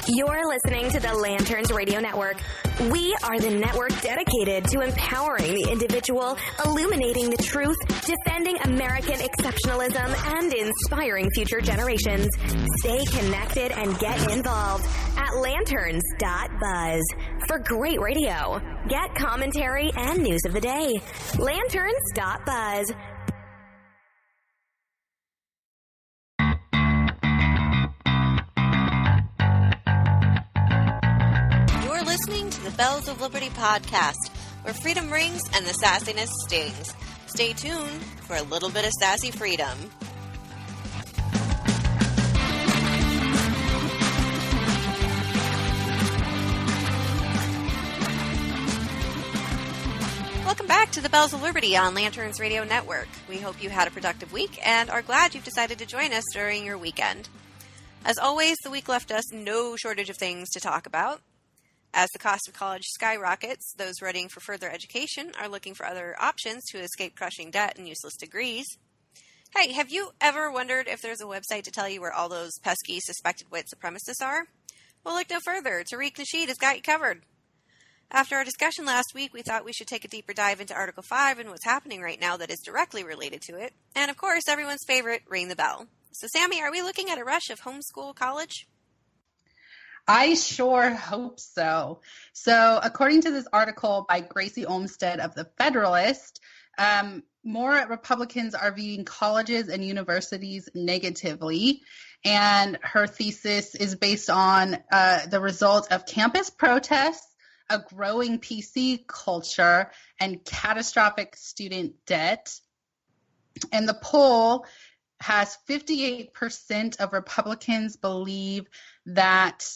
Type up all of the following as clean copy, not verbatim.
You're listening to the Lanterns Radio Network. We are the network dedicated to empowering the individual, illuminating the truth, defending American exceptionalism, and inspiring future generations. Stay connected and get involved at lanterns.buzz. For great radio, get commentary and news of the day. Lanterns.buzz. Listening to the Bells of Liberty podcast, where freedom rings and the sassiness stings. Stay tuned for a little bit of sassy freedom. Welcome back to the Bells of Liberty on Lanterns Radio Network. We hope you had a productive week and are glad you've decided to join us during your weekend. As always, the week left us no shortage of things to talk about. As the cost of college skyrockets, those readying for further education are looking for other options to escape crushing debt and useless degrees. Hey, have you ever wondered if there's a website to tell you where all those pesky suspected white supremacists are? Well, look no further. Tariq Nasheed has got you covered. After our discussion last week, we thought we should take a deeper dive into Article 5 and what's happening right now that is directly related to it. And, of course, everyone's favorite, ring the bell. So, Sammy, are we looking at a rush of homeschool college? I sure hope so. So according to this article by Gracie Olmstead of The Federalist, more Republicans are viewing colleges and universities negatively. And her thesis is based on the result of campus protests, a growing PC culture, and catastrophic student debt. And the poll has 58% of Republicans believe that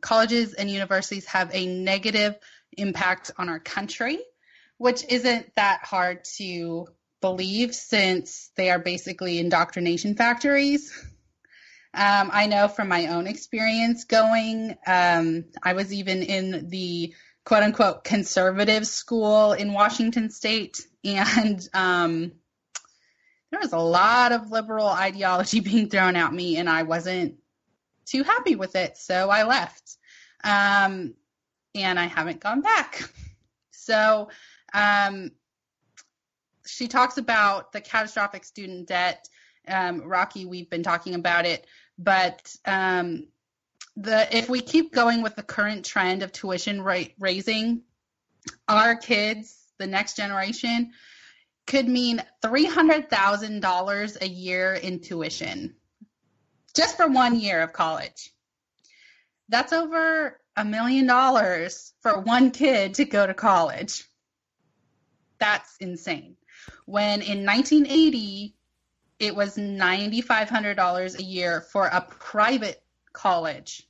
colleges and universities have a negative impact on our country, which isn't that hard to believe since they are basically indoctrination factories. I know from my own experience going, I was even in the quote unquote conservative school in Washington State, and there was a lot of liberal ideology being thrown at me, and I wasn't too happy with it, so I left. And I haven't gone back. So she talks about the catastrophic student debt. Rocky, we've been talking about it, but if we keep going with the current trend of tuition raising, our kids, the next generation, could mean $300,000 a year in tuition. Just for 1 year of college. That's over $1 million for one kid to go to college. That's insane. When in 1980, it was $9,500 a year for a private college.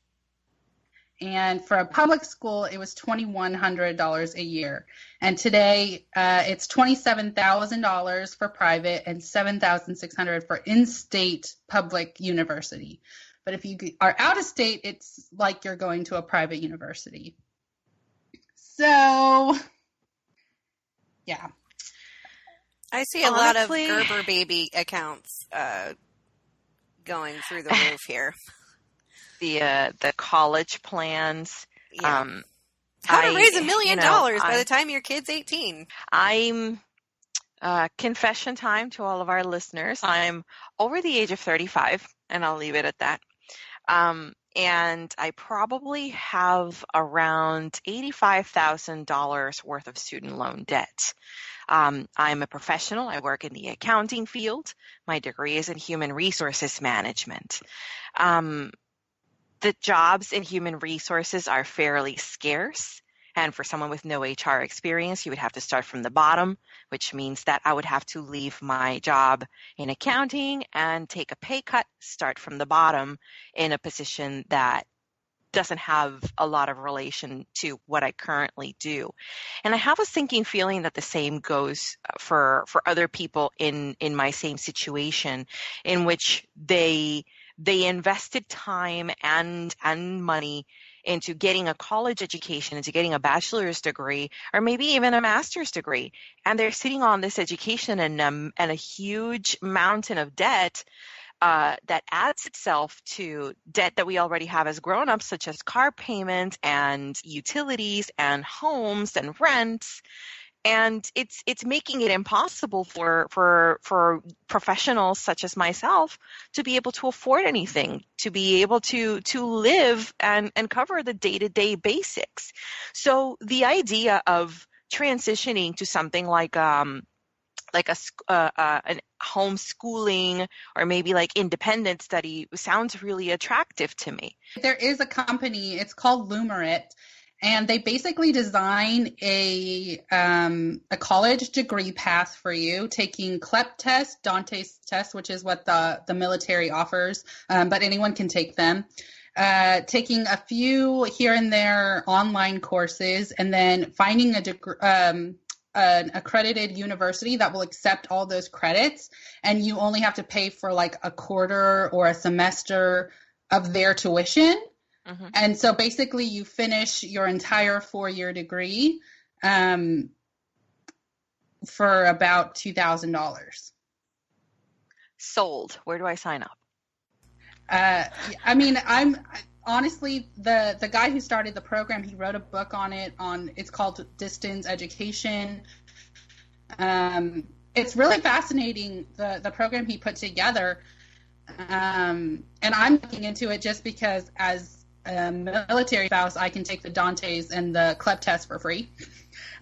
And for a public school, it was $2,100 a year. And today, it's $27,000 for private and $7,600 for in-state public university. But if you are out of state, it's like you're going to a private university. So, yeah. I see a lot of Gerber baby accounts going through the roof here. The college plans. Yeah. How to raise $1 million by the time your kid's 18. I'm confession time to all of our listeners. I'm over the age of 35, and I'll leave it at that. And I probably have around $85,000 worth of student loan debt. I'm a professional. I work in the accounting field. My degree is in human resources management. The jobs in human resources are fairly scarce. And for someone with no HR experience, you would have to start from the bottom, which means that I would have to leave my job in accounting and take a pay cut, start from the bottom in a position that doesn't have a lot of relation to what I currently do. And I have a sinking feeling that the same goes for other people in my same situation, in which they invested time and money into getting a college education, into getting a bachelor's degree, or maybe even a master's degree. And they're sitting on this education and a huge mountain of debt that adds itself to debt that we already have as grown-ups, such as car payments and utilities and homes and rents. And it's making it impossible for professionals such as myself to be able to afford anything, to be able to live and cover the day-to-day basics. So the idea of transitioning to something like an homeschooling or maybe like independent study sounds really attractive to me. There is a company, it's called Lumerit, and they basically design a college degree path for you, taking CLEP test, Dante's test, which is what the military offers, but anyone can take them. Taking a few here and there online courses, and then finding an accredited university that will accept all those credits, and you only have to pay for like a quarter or a semester of their tuition. Mm-hmm. And so basically you finish your entire 4-year degree for about $2,000. Sold. Where do I sign up? I mean, I'm honestly, the guy who started the program, he wrote a book on it. It's called Distance Education. It's really fascinating, the program he put together. And I'm looking into it just because as a military spouse, I can take the Dante's and the CLEP test for free.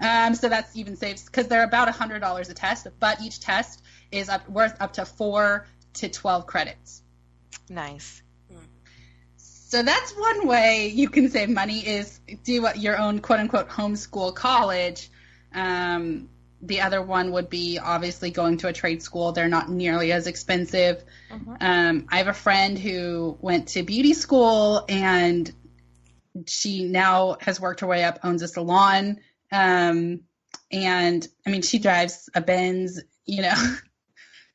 So that's even saves, because they're about $100 a test, but each test is worth up to 4 to 12 credits. Nice. So that's one way you can save money, is do your own quote-unquote homeschool college. The other one would be obviously going to a trade school. They're not nearly as expensive. Mm-hmm. I have a friend who went to beauty school, and she now has worked her way up, owns a salon. And I mean, she drives a Benz, you know.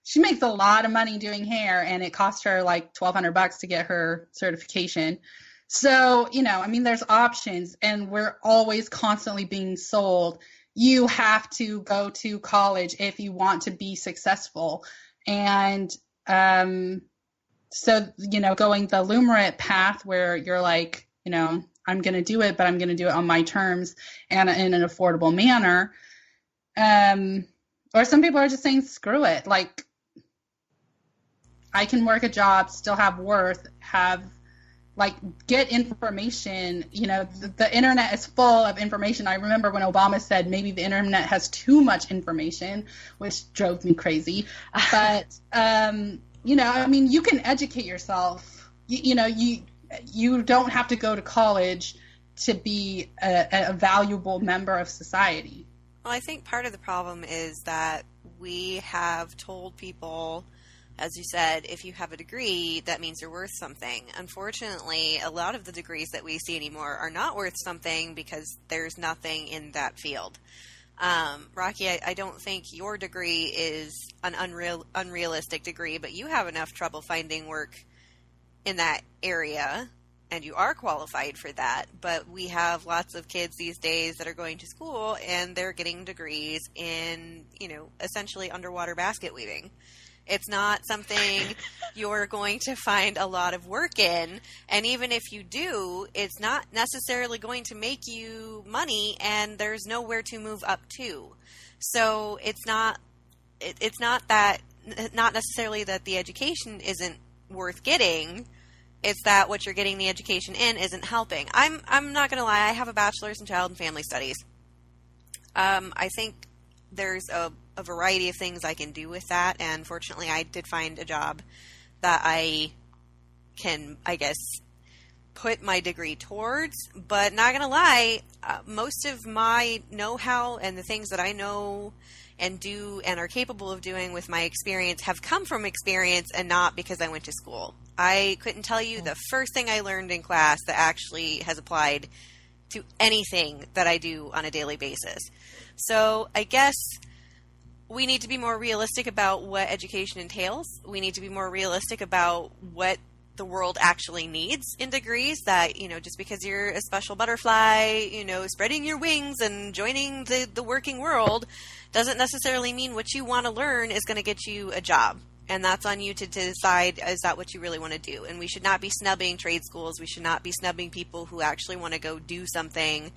She makes a lot of money doing hair, and it cost her like $1,200 to get her certification. So, you know, I mean, there's options, and we're always constantly being sold, you have to go to college if you want to be successful. And so, you know, going the Lumerit path where you're like, you know, I'm going to do it, but I'm going to do it on my terms and in an affordable manner. Or some people are just saying, screw it. Like, I can work a job, still have worth, get information. You know, the internet is full of information. I remember when Obama said maybe the internet has too much information, which drove me crazy. But, you know, I mean, you can educate yourself. You know, you don't have to go to college to be a valuable member of society. Well, I think part of the problem is that we have told people, as you said, if you have a degree, that means you're worth something. Unfortunately, a lot of the degrees that we see anymore are not worth something because there's nothing in that field. Rocky, I don't think your degree is an unrealistic degree, but you have enough trouble finding work in that area, and you are qualified for that. But we have lots of kids these days that are going to school, and they're getting degrees in, you know, essentially underwater basket weaving. It's not something you're going to find a lot of work in. And even if you do, it's not necessarily going to make you money, and there's nowhere to move up to. So it's not necessarily that the education isn't worth getting. It's that what you're getting the education in isn't helping. I'm not going to lie. I have a bachelor's in child and family studies. I think there's a variety of things I can do with that, and fortunately I did find a job that I can, I guess, put my degree towards. But not gonna lie, most of my know-how and the things that I know and do and are capable of doing with my experience have come from experience and not because I went to school. I couldn't tell you the first thing I learned in class that actually has applied to anything that I do on a daily basis. So I guess we need to be more realistic about what education entails. We need to be more realistic about what the world actually needs in degrees, that, you know, just because you're a special butterfly, you know, spreading your wings and joining the working world doesn't necessarily mean what you want to learn is going to get you a job. And that's on you to decide, is that what you really want to do? And we should not be snubbing trade schools. We should not be snubbing people who actually want to go do something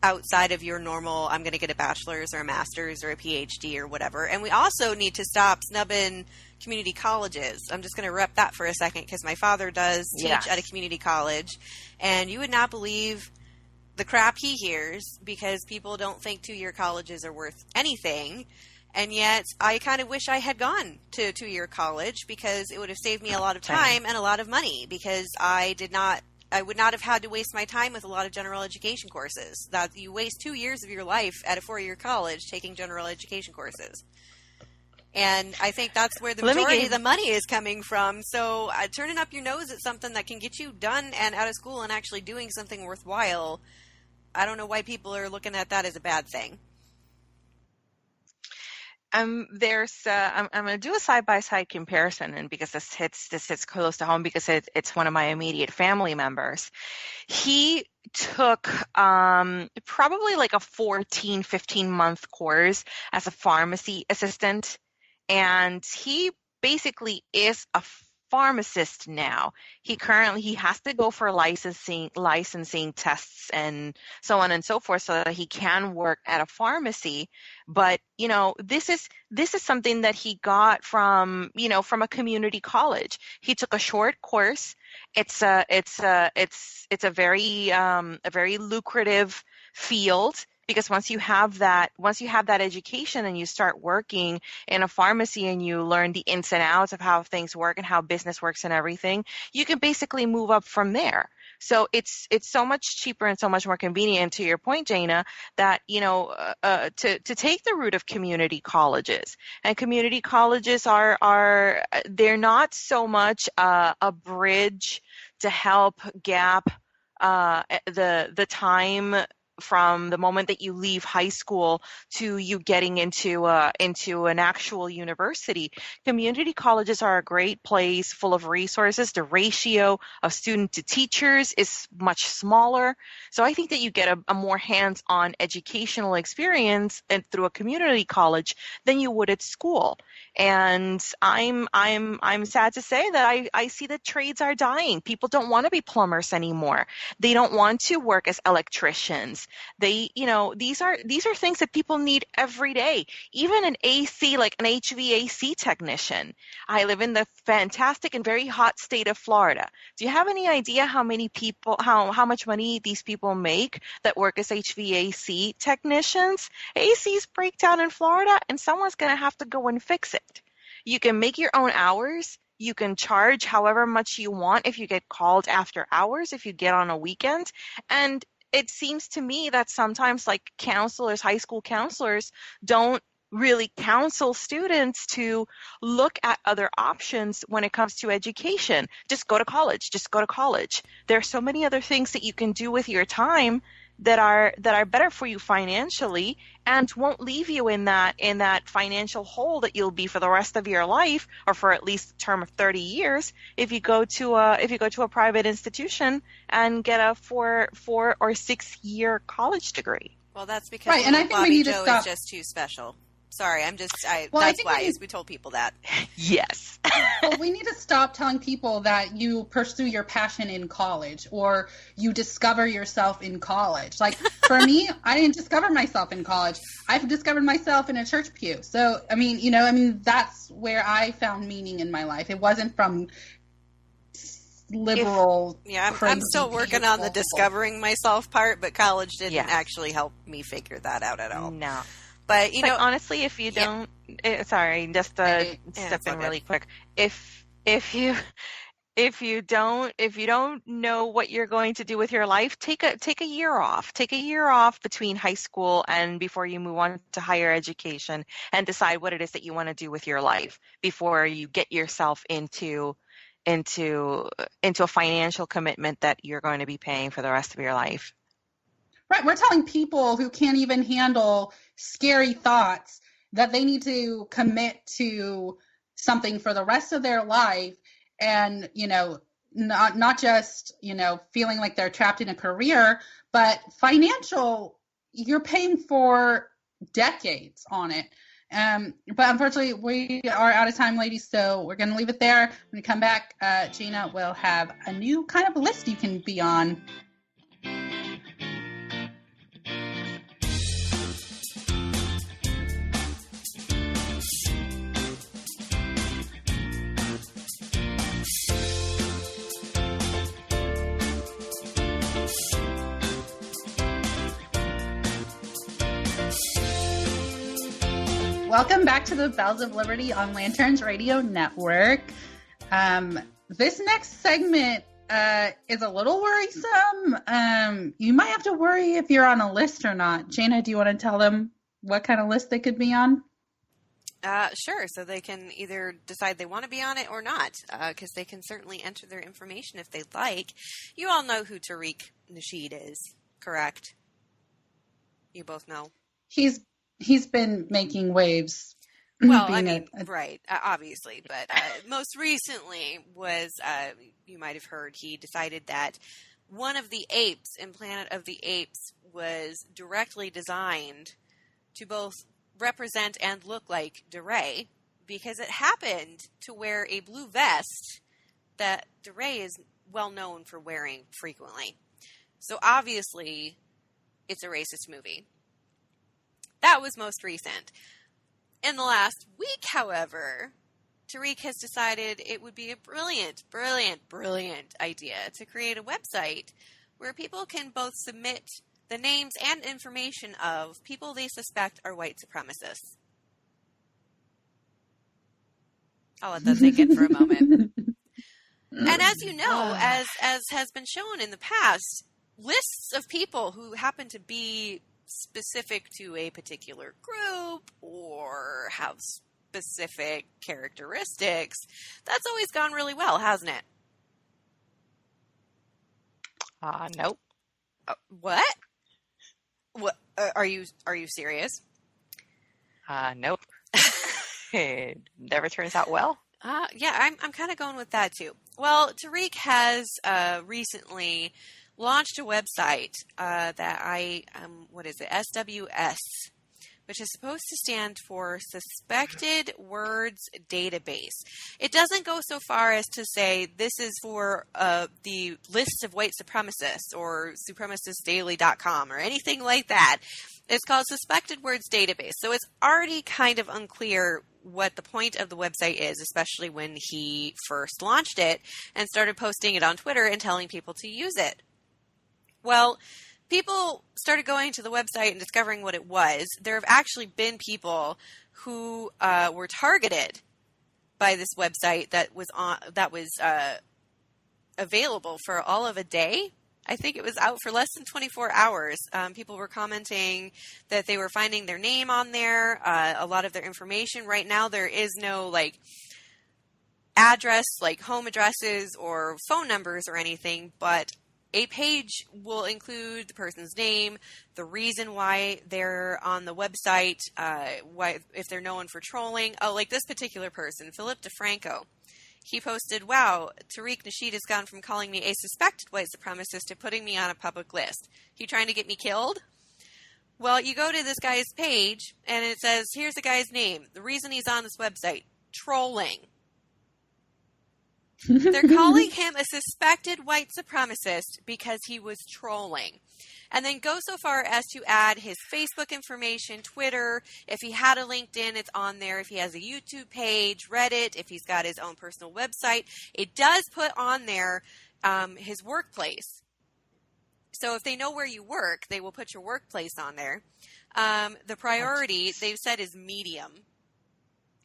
outside of your normal, I'm going to get a bachelor's or a master's or a PhD or whatever. And we also need to stop snubbing community colleges. I'm just going to rep that for a second because my father does teach at a community college. And you would not believe the crap he hears because people don't think two-year colleges are worth anything. And yet I kind of wish I had gone to two-year college because it would have saved me a lot of time and a lot of money because I would not have had to waste my time with a lot of general education courses. That you waste 2 years of your life at a 4-year college taking general education courses. And I think that's where the majority of the money is coming from. So turning up your nose at something that can get you done and out of school and actually doing something worthwhile, I don't know why people are looking at that as a bad thing. I'm going to do a side-by-side comparison, and because this hits close to home because it's one of my immediate family members. He took probably like a 15-month course as a pharmacy assistant, and he basically is a pharmacist now. He has to go for licensing tests and so on and so forth so that he can work at a pharmacy. But this is something that he got from a community college. He took a short course. It's a very lucrative field. Because once you have that education and you start working in a pharmacy and you learn the ins and outs of how things work and how business works and everything, you can basically move up from there. So it's so much cheaper and so much more convenient, to your point, Jana, that to take the route of community colleges. And community colleges they're not so much a bridge to help gap the time from the moment that you leave high school to you getting into an actual university. Community colleges are a great place full of resources. The ratio of student to teachers is much smaller. So I think that you get a more hands-on educational experience through a community college than you would at school. And I'm sad to say that I see that trades are dying. People don't want to be plumbers anymore. They don't want to work as electricians. These are things that people need every day. Even an AC, like an HVAC technician. I live in the fantastic and very hot state of Florida. Do you have any idea how much money these people make that work as HVAC technicians? ACs break down in Florida and someone's going to have to go and fix it. You can make your own hours. You can charge however much you want if you get called after hours, if you get on a weekend. And it seems to me that sometimes high school counselors don't really counsel students to look at other options when it comes to education. Just go to college. There are so many other things that you can do with your time that are better for you financially and won't leave you in that financial hole that you'll be for the rest of your life, or for at least a term of 30 years if you go to a private institution and get a 4 or 6 year college degree. Well, that's because and I think Bobby we need Joe to stop. is just too special. Sorry, that's why we told people that. Yes. Well, we need to stop telling people that you pursue your passion in college or you discover yourself in college. Like for me, I didn't discover myself in college. I've discovered myself in a church pew. So, that's where I found meaning in my life. It wasn't from liberal. I'm still working on the discovering myself part, but college didn't actually help me figure that out at all. No. But honestly, if you don't, sorry, just to step in really quick. If you don't know what you're going to do with your life, take a year off. Take a year off between high school and before you move on to higher education, and decide what it is that you want to do with your life before you get yourself into a financial commitment that you're going to be paying for the rest of your life. Right. We're telling people who can't even handle scary thoughts that they need to commit to something for the rest of their life, and, not just, feeling like they're trapped in a career, but you're paying for decades on it. But unfortunately, we are out of time, ladies, so we're going to leave it there. When we come back, Gina will have a new kind of list you can be on. Welcome back to the Bells of Liberty on Lanterns Radio Network. This next segment is a little worrisome. You might have to worry if you're on a list or not. Jana, do you want to tell them what kind of list they could be on? Sure. So they can either decide they want to be on it or not, because they can certainly enter their information if they'd like. You all know who Tariq Nasheed is, correct? You both know. He's been making waves. Well, I mean, right, obviously. But most recently was, you might have heard, he decided that one of the apes in Planet of the Apes was directly designed to both represent and look like DeRay, because it happened to wear a blue vest that DeRay is well known for wearing frequently. So obviously, it's a racist movie. That was most recent. In the last week, however, Tariq has decided it would be a brilliant idea to create a website where people can both submit the names and information of people they suspect are white supremacists. I'll let that sink in for a moment. And as you know, as has been shown in the past, lists of people who happen to be specific to a particular group or have specific characteristics, that's always gone really well, hasn't it? Nope. What? What? Are you serious? Nope. It never turns out well. Yeah, I'm kind of going with that too. Well, Tariq has recently launched a website that what is it? SWS, which is supposed to stand for Suspected Words Database. It doesn't go so far as to say this is for the list of white supremacists or supremacistdaily.com or anything like that. It's called Suspected Words Database. So it's already kind of unclear what the point of the website is, especially when he first launched it and started posting it on Twitter and telling people to use it. Well, people started going to the website and discovering what it was. There have actually been people who were targeted by this website that was available for all of a day. I think it was out for less than 24 hours. People were commenting that they were finding their name on there, a lot of their information. Right now, there is no address, like home addresses or phone numbers or anything, but a page will include the person's name, the reason why they're on the website, if they're known for trolling. Oh, like this particular person, Philip DeFranco. He posted, "Wow, Tariq Nasheed has gone from calling me a suspected white supremacist to putting me on a public list. He trying to get me killed?" Well, you go to this guy's page, and it says, here's the guy's name. The reason he's on this website, trolling. They're calling him a suspected white supremacist because he was trolling. And then go so far as to add his Facebook information, Twitter. If he had a LinkedIn, it's on there. If he has a YouTube page, Reddit, if he's got his own personal website, it does put on there his workplace. So if they know where you work, they will put your workplace on there. The priority, they've said, is medium.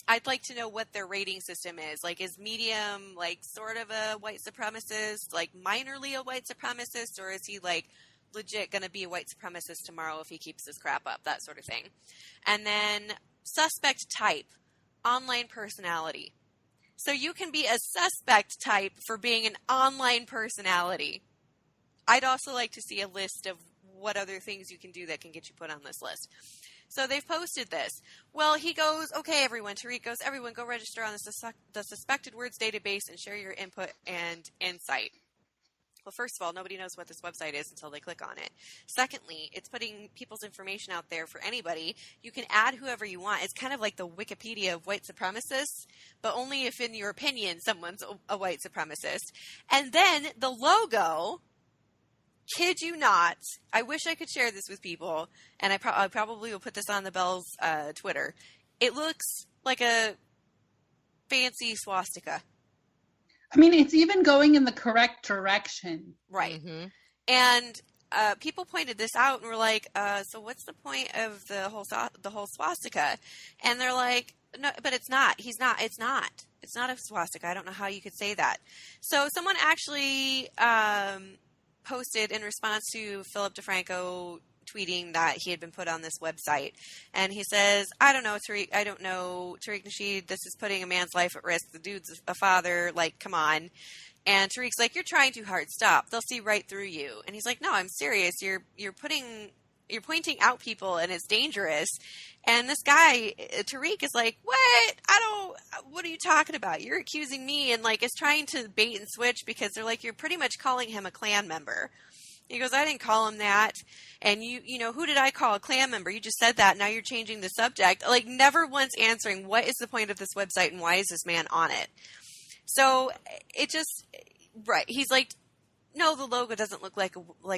I'd like to know what their rating system is. Like, is medium, sort of a white supremacist, minorly a white supremacist, or is he, legit going to be a white supremacist tomorrow if he keeps this crap up, that sort of thing. And then suspect type, online personality. So you can be a suspect type for being an online personality. I'd also like to see a list of what other things you can do that can get you put on this list. So they've posted this. Well, he goes, okay, everyone, Tariq goes, everyone go register on the Suspected Words database and share your input and insight. Well, first of all, nobody knows what this website is until they click on it. Secondly, it's putting people's information out there for anybody. You can add whoever you want. It's kind of like the Wikipedia of white supremacists, but only if, in your opinion, someone's a white supremacist. And then the logo, kid you not, I wish I could share this with people, and I probably will put this on the Bell's Twitter. It looks like a fancy swastika. I mean, it's even going in the correct direction. Right. Mm-hmm. And people pointed this out and were like, so what's the point of the whole swastika? And they're like, no, but it's not. It's not a swastika. I don't know how you could say that. So someone actually posted in response to Philip DeFranco tweeting that he had been put on this website. And he says, I don't know, Tariq Nasheed, this is putting a man's life at risk. The dude's a father. Like, come on. And Tariq's like, you're trying too hard. Stop. They'll see right through you. And he's like, no, I'm serious. You're pointing out people and it's dangerous. And this guy, Tariq, is like, what are you talking about? You're accusing me, and like is trying to bait and switch because they're like, you're pretty much calling him a Klan member. He goes, I didn't call him that. And you know, who did I call? A Klan member. You just said that. Now you're changing the subject. Like, never once answering, what is the point of this website and why is this man on it? So it just, right. He's like, no, the logo doesn't look like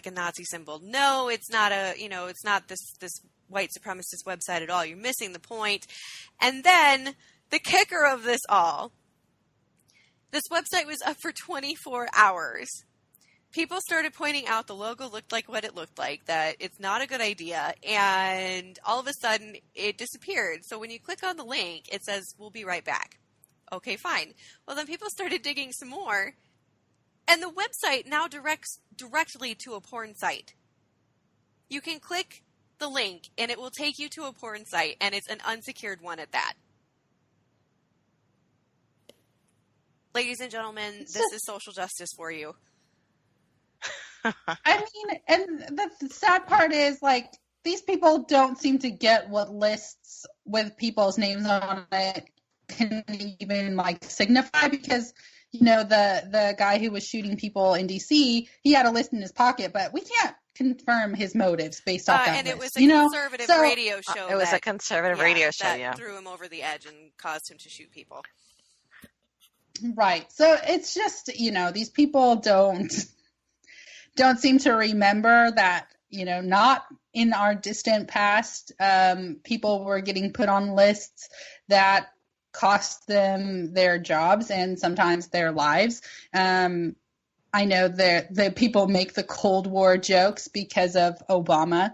a Nazi symbol. No, it's not it's not this white supremacist website at all. You're missing the point. And then the kicker of this all, this website was up for 24 hours. People started pointing out the logo looked like what it looked like, that it's not a good idea, and all of a sudden it disappeared. So when you click on the link, it says, we'll be right back. Okay, fine. Well, then people started digging some more, and the website now directs directly to a porn site. You can click the link, and it will take you to a porn site, and it's an unsecured one at that. Ladies and gentlemen, this is social justice for you. I mean, and the sad part is, like, these people don't seem to get what lists with people's names on it can even, like, signify, because, you know, the guy who was shooting people in D.C., he had a list in his pocket, but we can't confirm his motives based off that and list, it was a conservative radio show. It was a conservative radio show, that threw him over the edge and caused him to shoot people. Right. So it's just, you know, these people don't seem to remember that, you know, not in our distant past, people were getting put on lists that cost them their jobs and sometimes their lives. I know the people make the Cold War jokes because of Obama,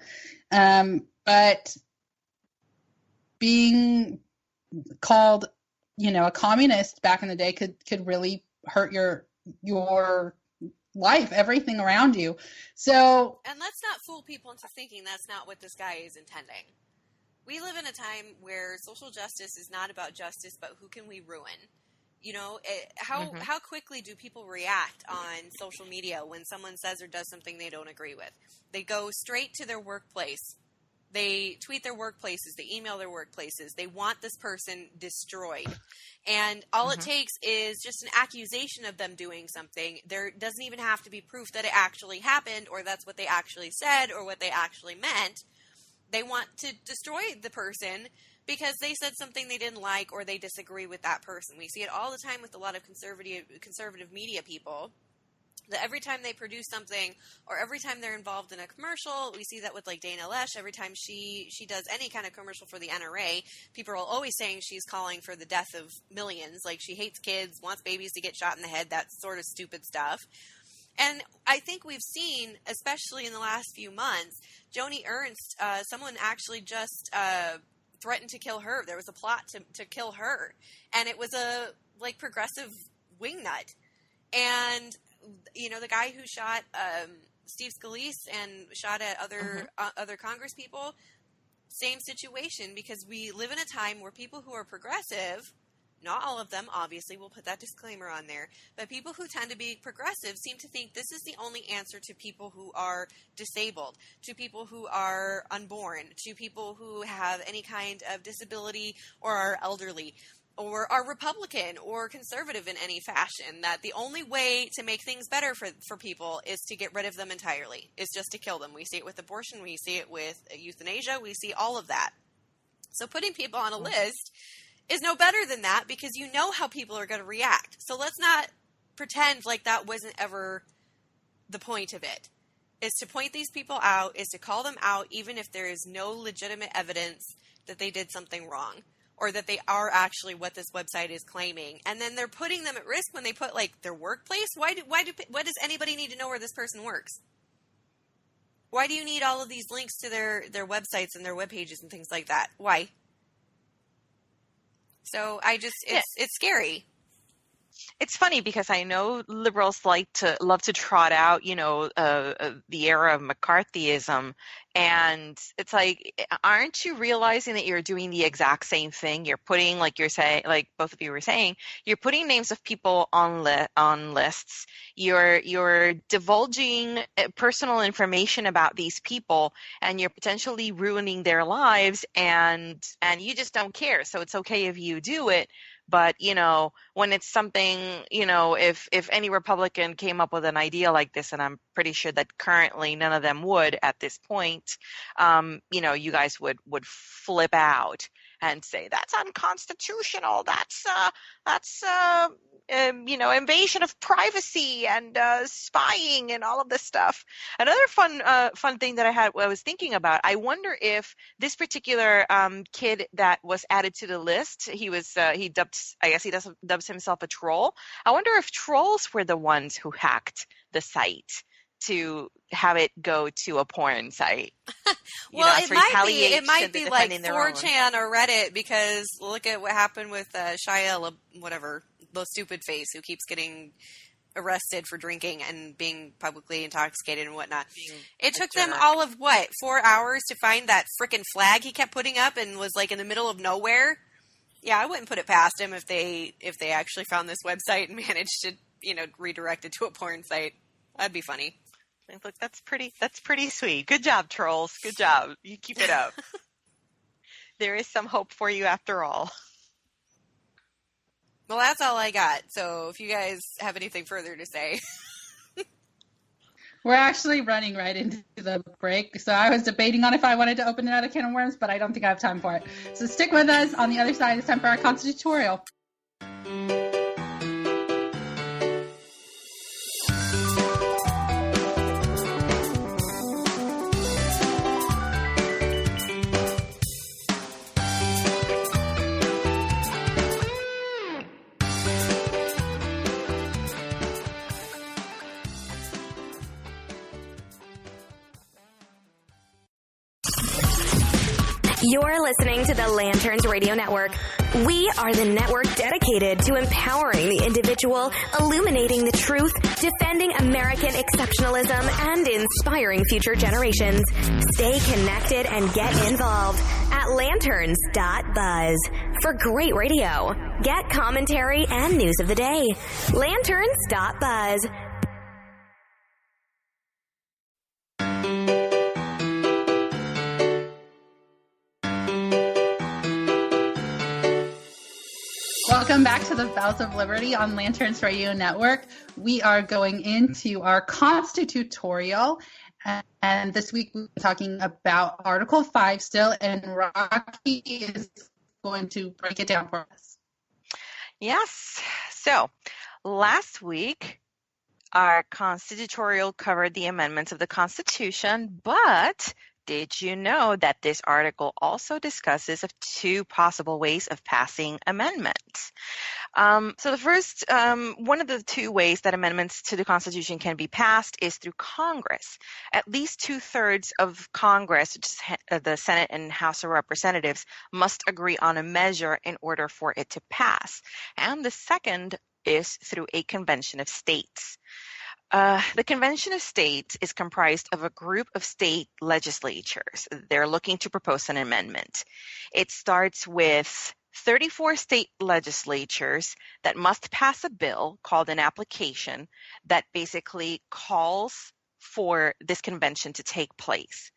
but being called, you know, a communist back in the day could really hurt your life, everything around you. So, and let's not fool people into thinking that's not what this guy is intending. We live in a time where social justice is not about justice, but who can we ruin? You know, how quickly do people react on social media when someone says or does something they don't agree with? They go straight to their workplace. They tweet their workplaces. They email their workplaces. They want this person destroyed. And all it takes is just an accusation of them doing something. There doesn't even have to be proof that it actually happened or that's what they actually said or what they actually meant. They want to destroy the person because they said something they didn't like or they disagree with that person. We see it all the time with a lot of conservative media people. That every time they produce something or every time they're involved in a commercial, we see that with like Dana Loesch, every time she does any kind of commercial for the NRA, people are always saying she's calling for the death of millions. Like she hates kids, wants babies to get shot in the head, that sort of stupid stuff. And I think we've seen, especially in the last few months, Joni Ernst, someone actually just threatened to kill her. There was a plot to kill her. And it was a like progressive wingnut. And you know, the guy who shot Steve Scalise and shot at other Congress people, same situation, because we live in a time where people who are progressive, not all of them, obviously, we'll put that disclaimer on there, but people who tend to be progressive seem to think this is the only answer to people who are disabled, to people who are unborn, to people who have any kind of disability or are elderly. or are Republican or conservative in any fashion, that the only way to make things better for people is to get rid of them entirely, is just to kill them. We see it with abortion, we see it with euthanasia, we see all of that. So putting people on a list is no better than that, because you know how people are going to react. So let's not pretend like that wasn't ever the point of it, is to point these people out, is to call them out, even if there is no legitimate evidence that they did something wrong, or that they are actually what this website is claiming. And then they're putting them at risk when they put, like, their workplace. Why does anybody need to know where this person works? Why do you need all of these links to their websites and their web pages and things like that? Why? So it's scary. It's funny because I know liberals love to trot out, the era of McCarthyism, and it's like, aren't you realizing that you're doing the exact same thing? You're putting, like you're saying, like both of you were saying, you're putting names of people on lists. You're divulging personal information about these people, and you're potentially ruining their lives, and you just don't care. So it's okay if you do it. But, when it's something, if any Republican came up with an idea like this, and I'm pretty sure that currently none of them would at this point, you guys would flip out and say, that's unconstitutional. That's invasion of privacy and spying and all of this stuff. Another fun thing that I was thinking about, I wonder if this particular kid that was added to the list, he dubs himself a troll. I wonder if trolls were the ones who hacked the site to have it go to a porn site. It might be like 4chan or Reddit, because look at what happened with Shia, whatever, the stupid face who keeps getting arrested for drinking and being publicly intoxicated and whatnot. It took them all of 4 hours to find that frickin' flag he kept putting up and was like in the middle of nowhere. Yeah, I wouldn't put it past him if they actually found this website and managed to, redirect it to a porn site. That'd be funny. Look, that's pretty sweet. Good job, trolls. Good job. You keep it up. There is some hope for you after all. Well, that's all I got. So if you guys have anything further to say. We're actually running right into the break. So I was debating on if I wanted to open another can of worms, but I don't think I have time for it. So stick with us. On the other side, it's time for our constitutorial. You're listening to the Lanterns Radio Network. We are the network dedicated to empowering the individual, illuminating the truth, defending American exceptionalism, and inspiring future generations. Stay connected and get involved at lanterns.buzz for great radio. Get commentary and news of the day. Lanterns.buzz. Welcome back to the Bells of Liberty on Lanterns Radio Network. We are going into our constitutorial, and this week we're talking about Article 5 still, and Rocky is going to break it down for us. Yes. So last week, our constitutorial covered the amendments of the Constitution, but did you know that this article also discusses of two possible ways of passing amendments? So the first, one of the two ways that amendments to the Constitution can be passed is through Congress. At least 2/3 of Congress, which is the Senate and House of Representatives, must agree on a measure in order for it to pass. And the second is through a convention of states. The Convention of States is comprised of a group of state legislatures. They're looking to propose an amendment. It starts with 34 state legislatures that must pass a bill called an application that basically calls for this convention to take place.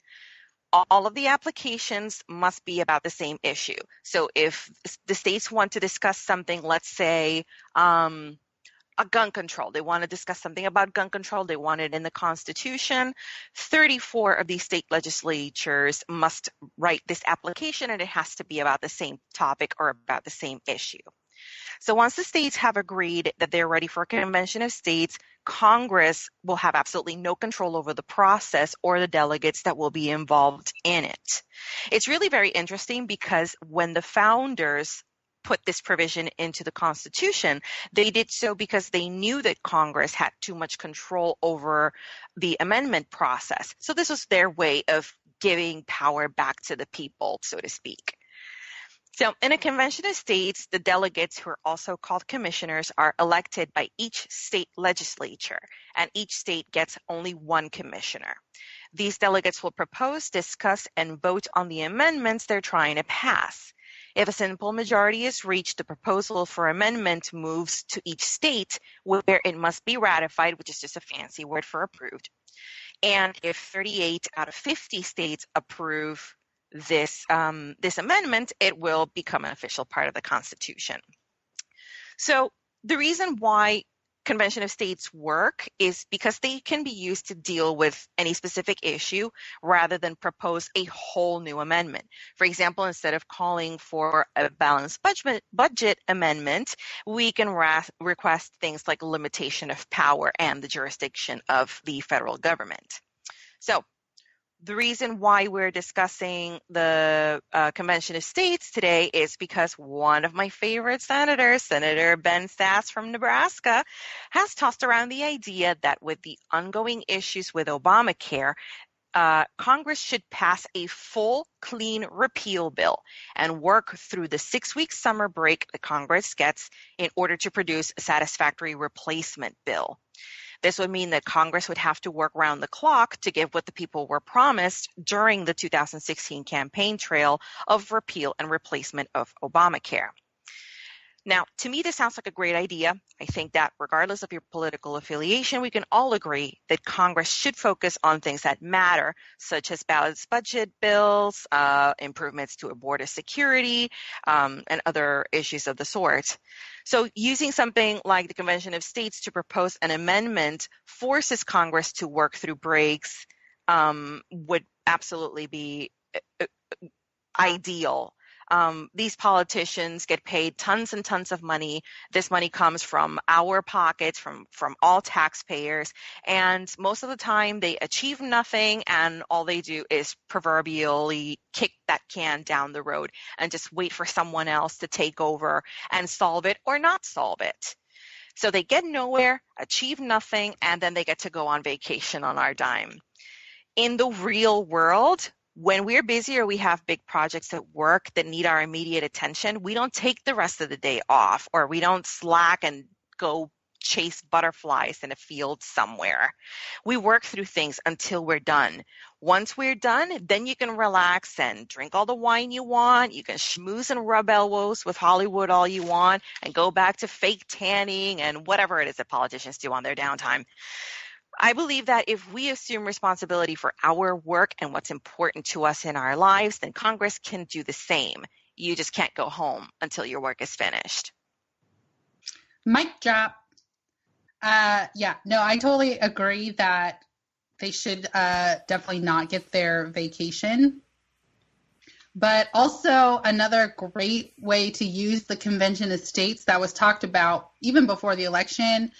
all of the applications must be about the same issue. So if the states want to discuss something, let's say a gun control, they want to discuss something about gun control, they want it in the Constitution, 34 of these state legislatures must write this application, and it has to be about the same topic or about the same issue. So once the states have agreed that they're ready for a convention of states, Congress will have absolutely no control over the process or the delegates that will be involved in it. It's really very interesting because when the founders put this provision into the Constitution, they did so because they knew that Congress had too much control over the amendment process. So this was their way of giving power back to the people, so to speak. So in a convention of states, the delegates, who are also called commissioners, are elected by each state legislature, and each state gets only one commissioner. These delegates will propose, discuss, and vote on the amendments they're trying to pass. If a simple majority is reached, the proposal for amendment moves to each state where it must be ratified, which is just a fancy word for approved. And if 38 out of 50 states approve this amendment, it will become an official part of the Constitution. So the reason why Convention of States work is because they can be used to deal with any specific issue rather than propose a whole new amendment. For example, instead of calling for a balanced budget amendment, we can request things like limitation of power and the jurisdiction of the federal government. So the reason why we're discussing the Convention of States today is because one of my favorite senators, Senator Ben Sasse from Nebraska, has tossed around the idea that with the ongoing issues with Obamacare, Congress should pass a full, clean repeal bill and work through the 6-week summer break that Congress gets in order to produce a satisfactory replacement bill. This would mean that Congress would have to work round the clock to give what the people were promised during the 2016 campaign trail of repeal and replacement of Obamacare. Now, to me, this sounds like a great idea. I think that regardless of your political affiliation, we can all agree that Congress should focus on things that matter, such as balanced budget bills, improvements to border security, and other issues of the sort. So using something like the Convention of States to propose an amendment forces Congress to work through breaks would absolutely be ideal. These politicians get paid tons and tons of money. This money comes from our pockets, from all taxpayers, and most of the time they achieve nothing, and all they do is proverbially kick that can down the road and just wait for someone else to take over and solve it or not solve it. So they get nowhere, achieve nothing, and then they get to go on vacation on our dime. In the real world, when we're busy or we have big projects at work that need our immediate attention, we don't take the rest of the day off, or we don't slack and go chase butterflies in a field somewhere. We work through things until we're done. Once we're done, then you can relax and drink all the wine you want. You can schmooze and rub elbows with Hollywood all you want and go back to fake tanning and whatever it is that politicians do on their downtime. I believe that if we assume responsibility for our work and what's important to us in our lives, then Congress can do the same. You just can't go home until your work is finished. Mic drop. I totally agree that they should definitely not get their vacation. But also another great way to use the Convention of States that was talked about even before the election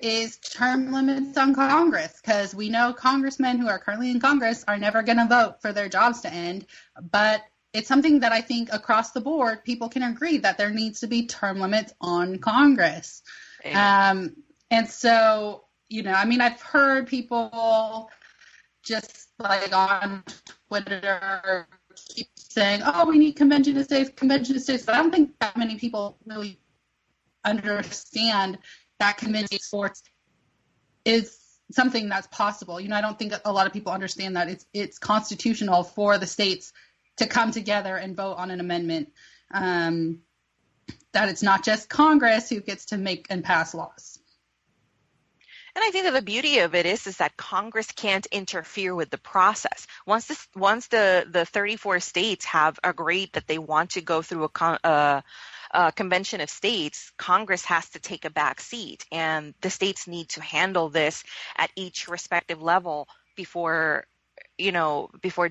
is term limits on Congress, because we know congressmen who are currently in Congress are never going to vote for their jobs to end. But it's something that I think across the board, people can agree that there needs to be term limits on Congress. And so, I've heard people just like on Twitter keep saying, oh, we need Convention of States. But I don't think that many people really understand that Convention of States is something that's possible. I don't think a lot of people understand that it's constitutional for the states to come together and vote on an amendment, that it's not just Congress who gets to make and pass laws. And I think that the beauty of it is that Congress can't interfere with the process. Once the 34 states have agreed that they want to go through a convention of states, Congress has to take a back seat, and the states need to handle this at each respective level before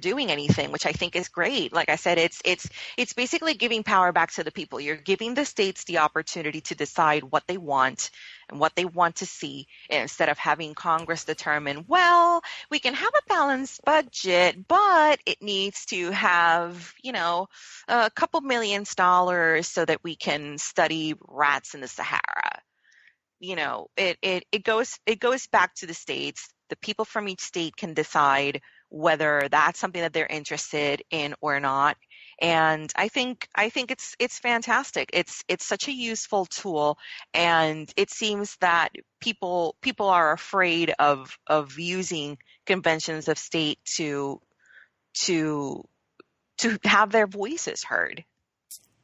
doing anything, which I think is great. Like I said, it's basically giving power back to the people. You're giving the states the opportunity to decide what they want and what they want to see, instead of having Congress determine, well, we can have a balanced budget, but it needs to have, a couple $millions so that we can study rats in the Sahara. It goes back to the states. The people from each state can decide whether that's something that they're interested in or not. And I think it's fantastic. It's such a useful tool, and it seems that people are afraid of using conventions of state to have their voices heard.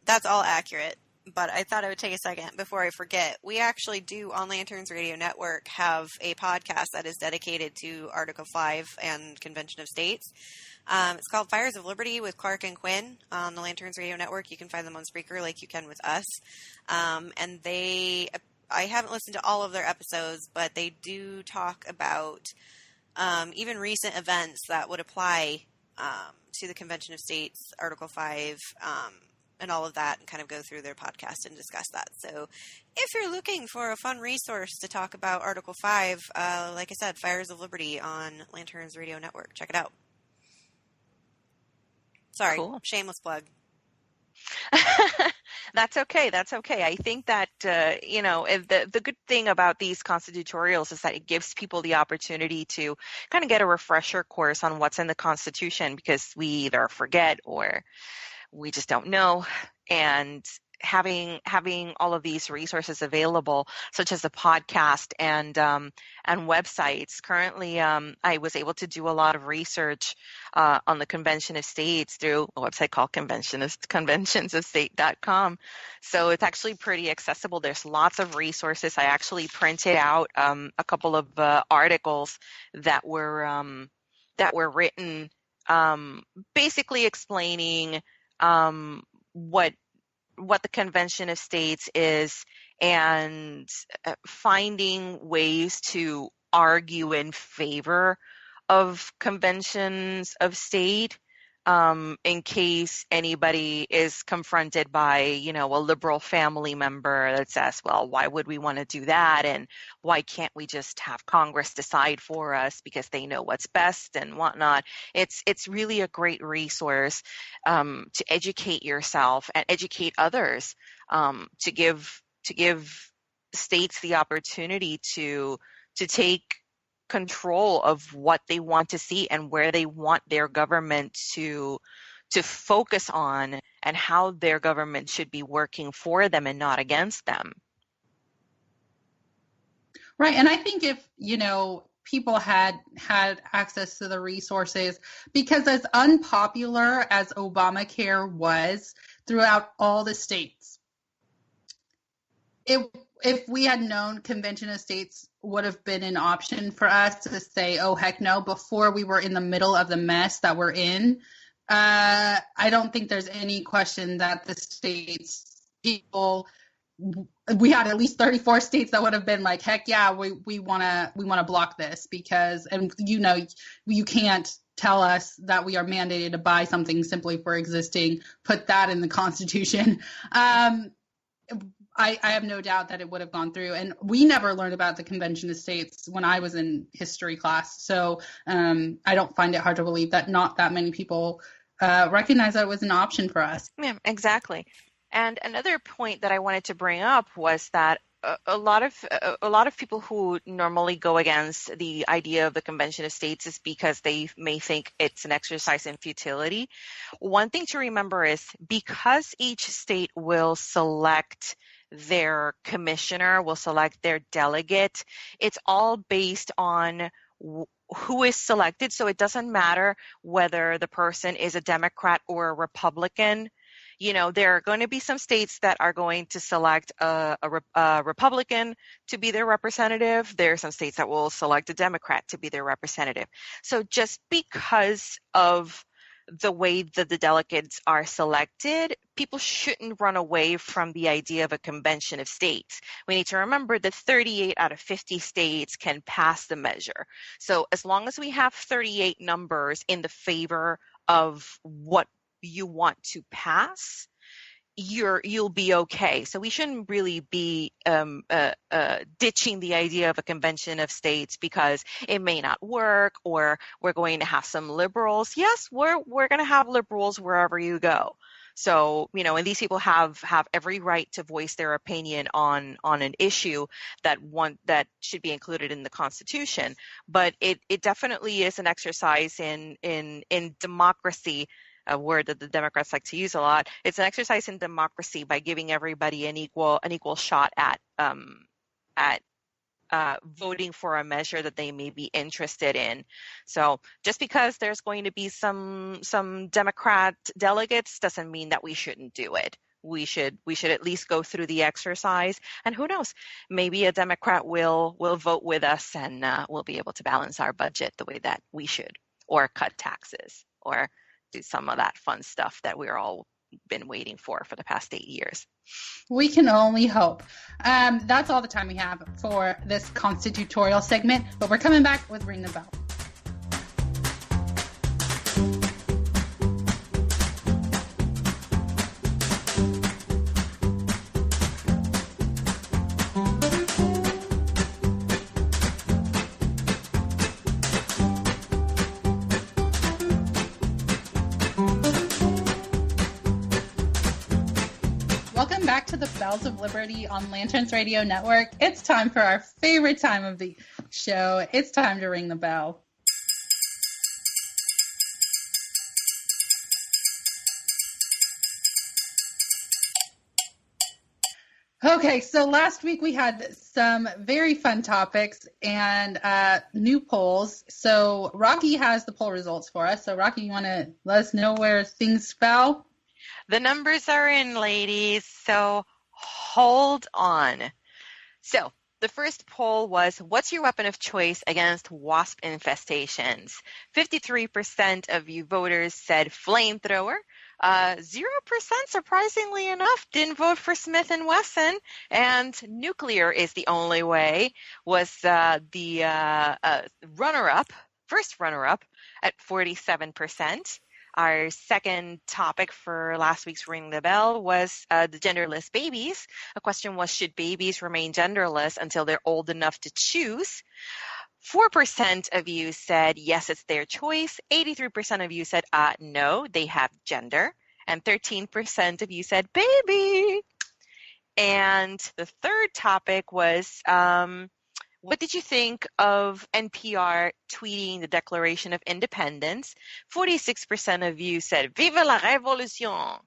That's all accurate. But I thought I would take a second before I forget. We actually do, on Lanterns Radio Network, have a podcast that is dedicated to Article 5 and Convention of States. It's called Fires of Liberty with Clark and Quinn on the Lanterns Radio Network. You can find them on Spreaker like you can with us. And I haven't listened to all of their episodes, but they do talk about even recent events that would apply to the Convention of States, Article 5, and all of that, and kind of go through their podcast and discuss that. So if you're looking for a fun resource to talk about Article 5, like I said, Fires of Liberty on Lanterns Radio Network. Check it out. Sorry, cool. Shameless plug. That's okay. I think that, the good thing about these constitutorials is that it gives people the opportunity to kind of get a refresher course on what's in the Constitution, because we either forget or we just don't know. And having all of these resources available, such as the podcast and websites. Currently, I was able to do a lot of research on the Convention of States through a website called conventionsofstate.com. So it's actually pretty accessible. There's lots of resources. I actually printed out a couple of articles that were written basically explaining what the Convention of States is, and finding ways to argue in favor of conventions of state, in case anybody is confronted by, a liberal family member that says, well, why would we want to do that? And why can't we just have Congress decide for us because they know what's best and whatnot? It's really a great resource to educate yourself and educate others, to give states the opportunity to take control of what they want to see and where they want their government to focus on, and how their government should be working for them and not against them. Right. And I think if, people had access to the resources, because as unpopular as Obamacare was throughout all the states, if we had known Convention of States would have been an option for us to say, oh, heck no, before we were in the middle of the mess that we're in, I don't think there's any question that the states people, we had at least 34 states that would have been like, heck yeah, we want to block this, because, and you can't tell us that we are mandated to buy something simply for existing, put that in the Constitution. I have no doubt that it would have gone through. And we never learned about the Convention of States when I was in history class. So I don't find it hard to believe that not that many people recognize that it was an option for us. Yeah, exactly. And another point that I wanted to bring up was that a lot of people who normally go against the idea of the Convention of States is because they may think it's an exercise in futility. One thing to remember is, because each state will select their commissioner, will select their delegate, it's all based on who is selected. So it doesn't matter whether the person is a Democrat or a Republican. there are going to be some states that are going to select a Republican to be their representative. There are some states that will select a Democrat to be their representative. So just because of the way that the delegates are selected, people shouldn't run away from the idea of a convention of states. We need to remember that 38 out of 50 states can pass the measure. So as long as we have 38 numbers in the favor of what you want to pass, you'll be okay. So we shouldn't really be ditching the idea of a convention of states because it may not work, or we're going to have some liberals. Yes, we're going to have liberals wherever you go. So, and these people have every right to voice their opinion on an issue that should be included in the Constitution. But it definitely is an exercise in democracy, a word that the Democrats like to use a lot. It's an exercise in democracy by giving everybody an equal shot at voting for a measure that they may be interested in. So just because there's going to be some Democrat delegates doesn't mean that we shouldn't do it. We should at least go through the exercise, and who knows, maybe a Democrat will vote with us, and we'll be able to balance our budget the way that we should, or cut taxes, or do some of that fun stuff that we're all been waiting for the past 8 years. We can only hope. That's all the time we have for this constitutorial segment, but we're coming back with Ring the Bell. Welcome back to the Bells of Liberty on Lanterns Radio Network. It's time for our favorite time of the show. It's time to ring the bell. Okay, so last week we had some very fun topics and new polls. So Rocky has the poll results for us. So Rocky, you want to let us know where things fell? The numbers are in, ladies, so hold on. So the first poll was, what's your weapon of choice against wasp infestations? 53% of you voters said flamethrower. 0%, surprisingly enough, didn't vote for Smith & Wesson, and nuclear is the only way was the first runner-up at 47%. Our second topic for last week's Ring the Bell was the genderless babies. The question was, should babies remain genderless until they're old enough to choose? 4% of you said, yes, it's their choice. 83% of you said, no, they have gender. And 13% of you said, baby. And the third topic was, what did you think of NPR tweeting the Declaration of Independence? 46% of you said, Vive la Révolution.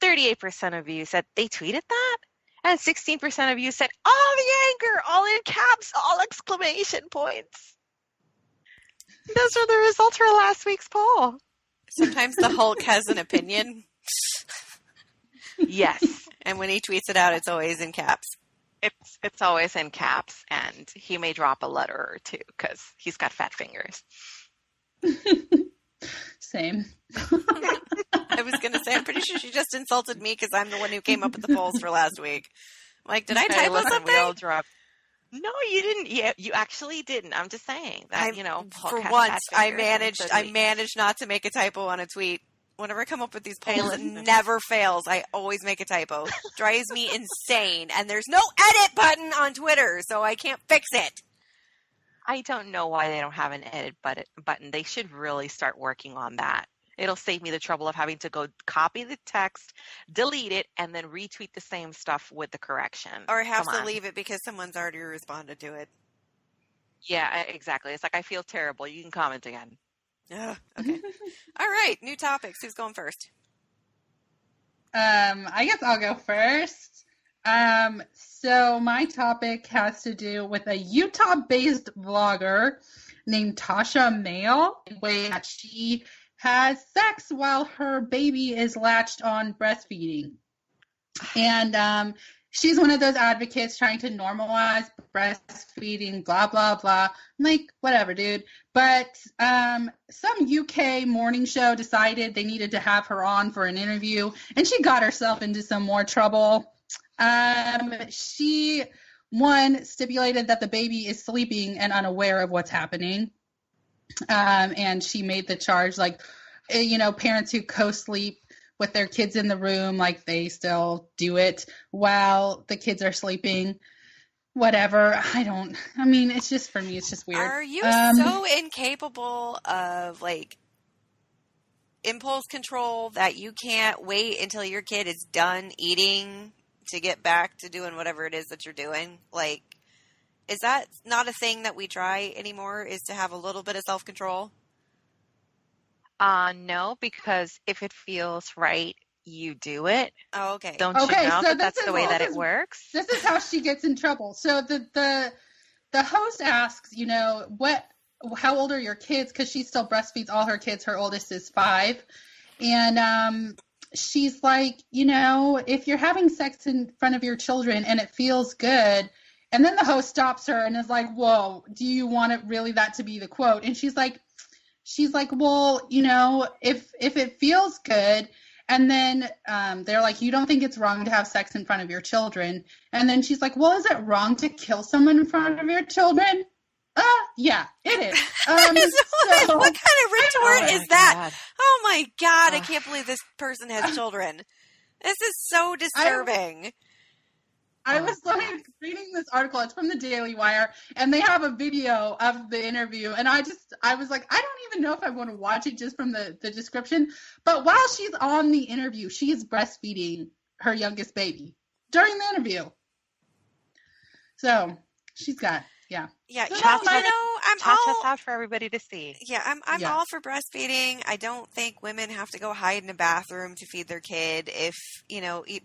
38% of you said, they tweeted that? And 16% of you said, all the anger, all in caps, all exclamation points. Those are the results for last week's poll. Sometimes the Hulk has an opinion. Yes. And when he tweets it out, it's always in caps. It's always in caps, and he may drop a letter or two because he's got fat fingers. Same. I was going to say, I'm pretty sure she just insulted me because I'm the one who came up with the polls for last week. Like, did I typo something? We all dropped. No, you didn't. Yeah, you actually didn't. I'm just saying that, for once, I managed not to make a typo on a tweet. Whenever I come up with these polls, it never fails. I always make a typo. Drives me insane. And there's no edit button on Twitter, so I can't fix it. I don't know why they don't have an edit button. They should really start working on that. It'll save me the trouble of having to go copy the text, delete it, and then retweet the same stuff with the correction. Or have to leave it because someone's already responded to it. Yeah, exactly. It's like, I feel terrible. You can comment again. Okay. All right. New topics. Who's going first? I guess I'll go first. So my topic has to do with a Utah-based vlogger named Tasha Mail, where she has sex while her baby is latched on breastfeeding. And she's one of those advocates trying to normalize breastfeeding, blah, blah, blah. I'm like, whatever, dude. But some UK morning show decided they needed to have her on for an interview, and she got herself into some more trouble. She, one, stipulated that the baby is sleeping and unaware of what's happening. And she made the charge, like, parents who co-sleep with their kids in the room, like, they still do it while the kids are sleeping. Whatever. It's just, for me, it's just weird. Are you so incapable of, like, impulse control that you can't wait until your kid is done eating to get back to doing whatever it is that you're doing? Like, is that not a thing that we try anymore, is to have a little bit of self-control? No, because if it feels right, you do it. Oh, okay. Don't you know that that's the way that it works? This is how she gets in trouble. So the host asks, how old are your kids? Because she still breastfeeds all her kids. Her oldest is 5. And she's like, if you're having sex in front of your children and it feels good. And then the host stops her and is like, whoa, do you want it really that to be the quote? And she's like, well, if it feels good. And then they're like, you don't think it's wrong to have sex in front of your children? And then she's like, well, is it wrong to kill someone in front of your children? Yeah, it is. What kind of retort is that? God. Oh my God, I can't believe this person has children. This is so disturbing. I was reading this article. It's from the Daily Wire, and they have a video of the interview. And I was like, I don't even know if I want to watch it just from the description. But while she's on the interview, she is breastfeeding her youngest baby during the interview. So she's got, yeah. Yeah, So I'm Cha-cha's out for everybody to see. Yeah, I'm all for breastfeeding. I don't think women have to go hide in a bathroom to feed their kid if,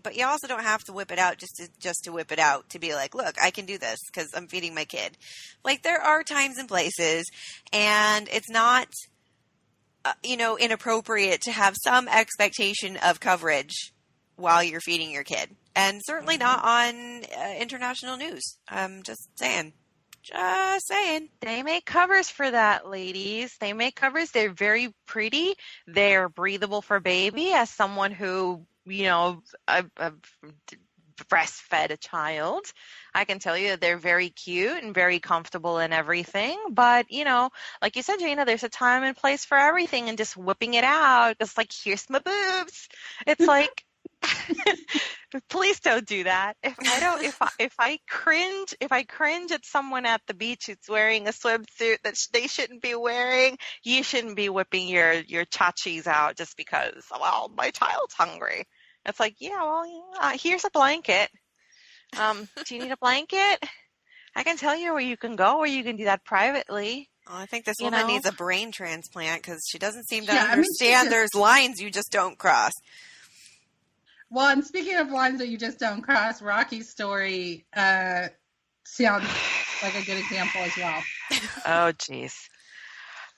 but you also don't have to whip it out just to whip it out, to be like, look, I can do this because I'm feeding my kid. Like, there are times and places, and it's not, inappropriate to have some expectation of coverage while you're feeding your kid. And certainly not on international news. I'm just saying. Just saying. They make covers for that, ladies. They make covers. They're very pretty. They're breathable for baby. As someone who, breastfed a child, I can tell you that they're very cute and very comfortable and everything. But, like you said, Jana, there's a time and place for everything, and just whipping it out, just like, here's my boobs. It's like, please don't do that. If I cringe at someone at the beach who's wearing a swimsuit that they shouldn't be wearing, you shouldn't be whipping your chachis out just because, well, my child's hungry. It's like, yeah, well, here's a blanket. Do you need a blanket? I can tell you where you can go, or you can do that privately. Well, I think this woman needs a brain transplant because she doesn't seem to understand there's lines you just don't cross. Well, and speaking of lines that you just don't cross, Rocky's story sounds like a good example as well. Oh, geez.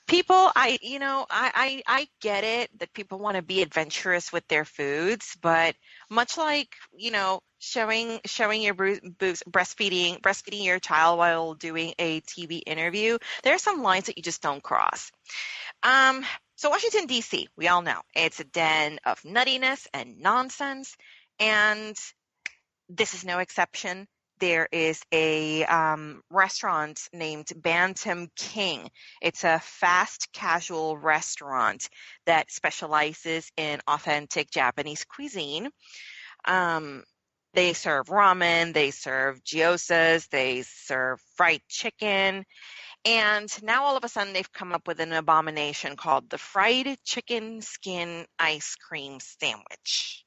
People, I get it that people want to be adventurous with their foods, but much like, showing your boobs, breastfeeding your child while doing a TV interview, there are some lines that you just don't cross. So Washington, D.C., we all know, it's a den of nuttiness and nonsense, and this is no exception. There is a restaurant named Bantam King. It's a fast casual restaurant that specializes in authentic Japanese cuisine. They serve ramen, they serve gyozas, they serve fried chicken. And now all of a sudden they've come up with an abomination called the fried chicken skin ice cream sandwich.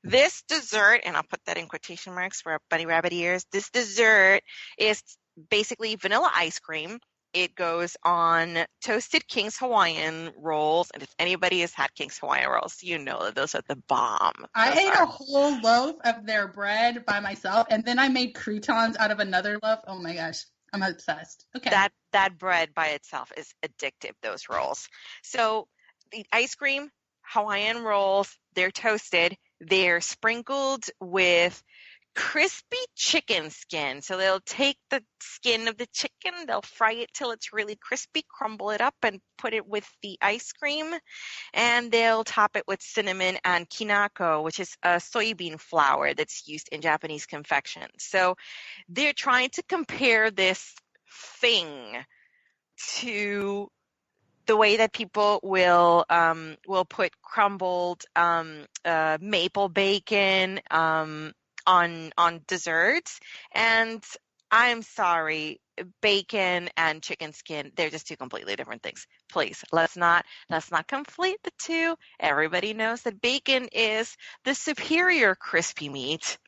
This dessert, and I'll put that in quotation marks for bunny rabbit ears, this dessert is basically vanilla ice cream. It goes on toasted King's Hawaiian rolls. And if anybody has had King's Hawaiian rolls, you know that those are the bomb. I ate a whole loaf of their bread by myself, and then I made croutons out of another loaf. Oh my gosh. I'm obsessed. Okay. That bread by itself is addictive, those rolls. So the ice cream, Hawaiian rolls, they're toasted. They're sprinkled with crispy chicken skin. So they'll take the skin of the chicken, they'll fry it till it's really crispy, crumble it up and put it with the ice cream, and they'll top it with cinnamon and kinako, which is a soybean flour that's used in Japanese confection. So they're trying to compare this thing to the way that people will put crumbled maple bacon on desserts. And I'm sorry, bacon and chicken skin, they're just two completely different things. Please, let's not conflate the two. Everybody knows that bacon is the superior crispy meat.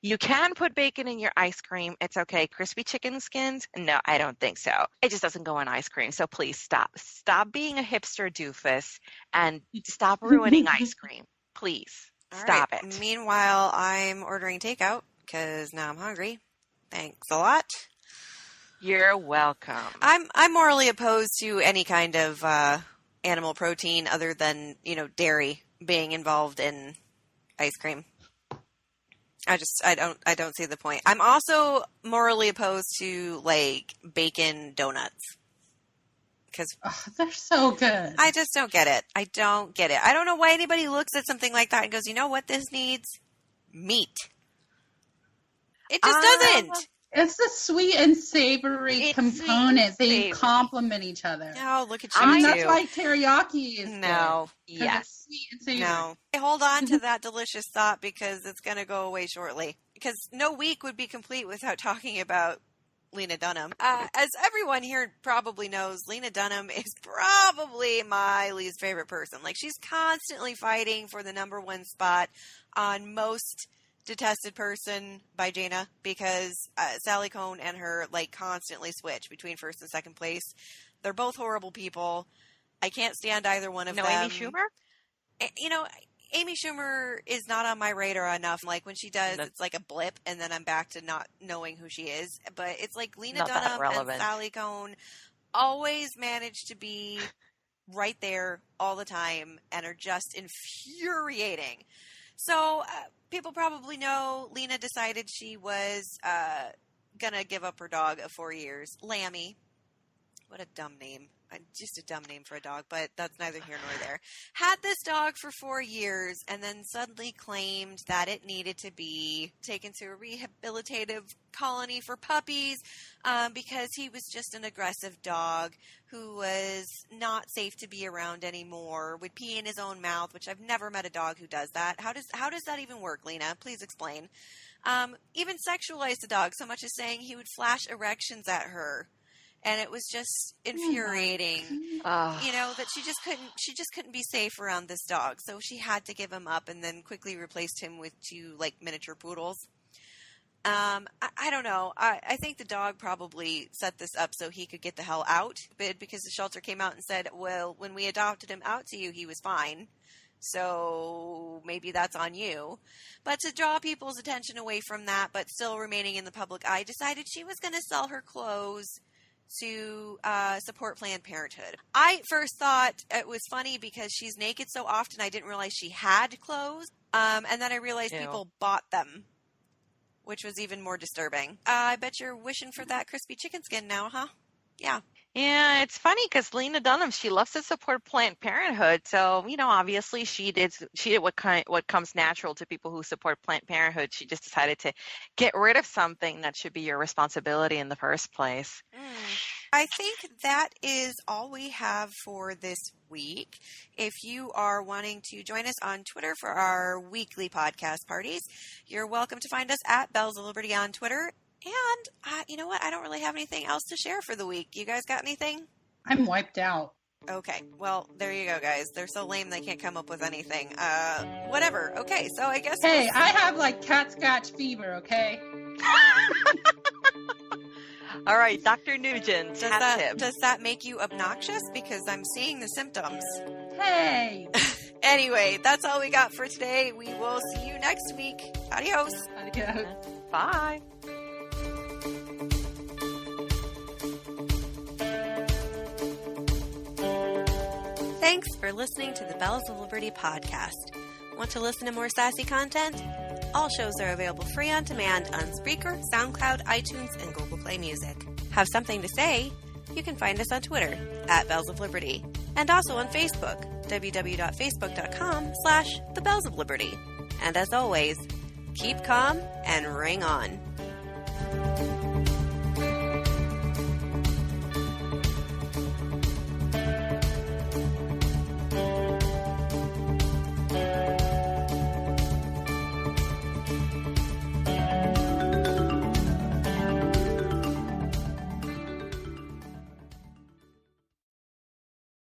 You can put bacon in your ice cream. It's okay. Crispy chicken skins? No, I don't think so. It just doesn't go in ice cream. So please stop. Stop being a hipster doofus and stop ruining ice cream. Please. Stop it. Meanwhile, I'm ordering takeout because now I'm hungry. Thanks a lot. You're welcome. I'm morally opposed to any kind of animal protein other than, dairy being involved in ice cream. I don't see the point. I'm also morally opposed to like bacon donuts. Because they're so good. I just don't get it. I don't get it. I don't know why anybody looks at something like that and goes, you know what this needs? Meat. It just doesn't. It's the sweet and savory components. They complement each other. Oh, look at you. That's why teriyaki is no. Good. Yes. Sweet and savory. No. Hold on to that delicious thought because it's going to go away shortly. Because no week would be complete without talking about Lena Dunham. As everyone here probably knows, Lena Dunham is probably my least favorite person. Like, she's constantly fighting for the number one spot on Most Detested Person by Jana because Sally Cohn and her like constantly switch between first and second place. They're both horrible people. I can't stand either one of them. Amy Schumer? Amy Schumer is not on my radar enough. Like when she does, it's like a blip and then I'm back to not knowing who she is. But it's like Lena Dunham and Sally Cohn always manage to be right there all the time and are just infuriating. So people probably know Lena decided she was going to give up her dog of 4 years. Lammy. What a dumb name. Just a dumb name for a dog, but that's neither here nor there. Had this dog for 4 years and then suddenly claimed that it needed to be taken to a rehabilitative colony for puppies because he was just an aggressive dog who was not safe to be around anymore, would pee in his own mouth, which I've never met a dog who does that. How does that even work, Lena? Please explain. Even sexualized the dog so much as saying he would flash erections at her. And it was just infuriating, that she just couldn't be safe around this dog. So she had to give him up and then quickly replaced him with 2 like miniature poodles. I don't know. I think the dog probably set this up so he could get the hell out, because the shelter came out and said, well, when we adopted him out to you, he was fine. So maybe that's on you. But to draw people's attention away from that, but still remaining in the public eye, decided she was going to sell her clothes to support Planned Parenthood. I first thought it was funny because she's naked so often I didn't realize she had clothes. And then I realized people bought them, which was even more disturbing. I bet you're wishing for that crispy chicken skin now, huh? Yeah. Yeah, it's funny because Lena Dunham, she loves to support Planned Parenthood. So, obviously she did what comes natural to people who support Planned Parenthood. She just decided to get rid of something that should be your responsibility in the first place. I think that is all we have for this week. If you are wanting to join us on Twitter for our weekly podcast parties, you're welcome to find us at Bells of Liberty on Twitter. And you know what? I don't really have anything else to share for the week. You guys got anything? I'm wiped out. Okay. Well, there you go, guys. They're so lame they can't come up with anything. Whatever. Okay, so I guess... Hey, I have like cat scratch fever, okay? All right, Dr. Nugent. Does that make you obnoxious? Because I'm seeing the symptoms. Hey! Anyway, that's all we got for today. We will see you next week. Adios. Adios. Bye. Thanks for listening to the Bells of Liberty podcast. Want to listen to more sassy content? All shows are available free on demand on Spreaker, SoundCloud, iTunes, and Google Play Music. Have something to say? You can find us on Twitter @Bells of Liberty, and also on Facebook, www.facebook.com/The Bells of Liberty. And as always, keep calm and ring on.